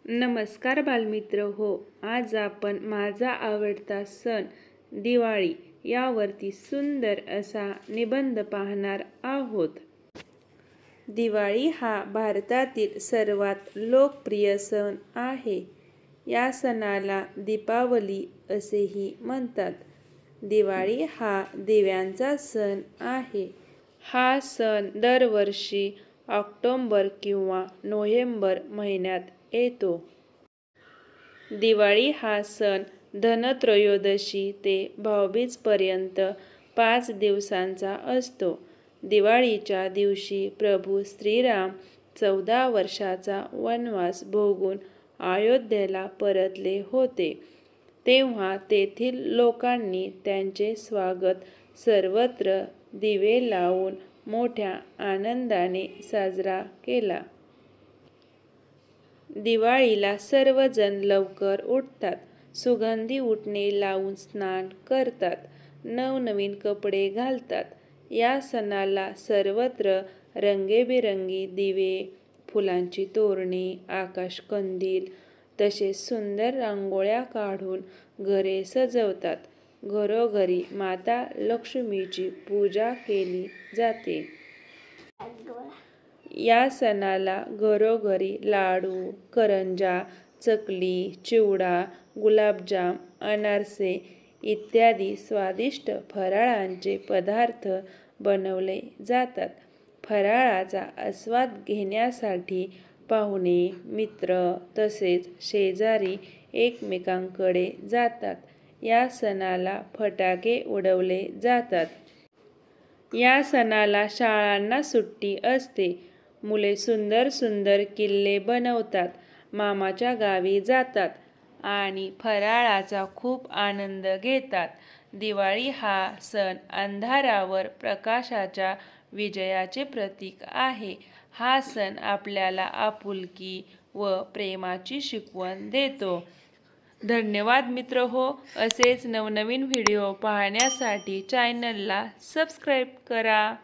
नमस्कार बालमित्र हो, आज आपण माझा आवडता सण दिवाळी यावरती सुंदर असा निबंध पाहणार आहोत। दिवाळी हा भारतातील सर्वात लोकप्रिय सण आहे। या सणाला दीपावली असेही म्हणतात। दिवाळी हा दिव्यांचा सण आहे। हा सण दरवर्षी ऑक्टोबर किंवा नोव्हेंबर महिन्यात येतो। दिवाळी हा सण धनत्रयोदशी ते भाऊबीजेपर्यंत 5 दिवसांचा असतो। दिवाळीच्या दिवशी प्रभू श्रीराम 14 वर्षाचा वनवास भोगून अयोध्येला परतले होते, तेव्हा तेथील लोकांनी त्यांचे स्वागत सर्वत्र दिवे लावून मोठ्या आनंदाने साजरा केला। दिवाळीला सर्वजण लवकर उठतात, सुगंधी उटणे लावून स्नान करतात, नवनवीन कपडे घालतात। या सणाला सर्वत्र रंगीबेरंगी दिवे, फुलांची तोरणे, आकाशकंदील तसेच सुंदर रांगोळ्या काढून घरे सजवतात। घरोघरी माता लक्ष्मीची पूजा केली जाते। या सणाला घरोघरी लाडू, करंजा, चकली, चिवडा, गुलाबजाम, अनारसे इत्यादी स्वादिष्ट फराळांचे पदार्थ बनवले जातात। फराळाचा आस्वाद घेण्यासाठी पाहुणे, मित्र तसेच शेजारी एकमेकांकडे जातात। या सणाला फटाके उडवले जातात। या सणाला शाळांना सुट्टी असते। मुले सुंदर सुंदर किल्ले बनवतात, मामाच्या गावी जातात आणि फराळाचा खूप आनंद घेतात। दिवाळी हा सण अंधारावर प्रकाशाच्या विजयाचे प्रतीक आहे। हा सण आपल्याला आपुलकी व प्रेमाची शिकवण देतो। धन्यवाद मित्र हो, असेच नवनवीन व्हिडिओ पाहण्यासाठी चॅनलला सबस्क्राईब करा।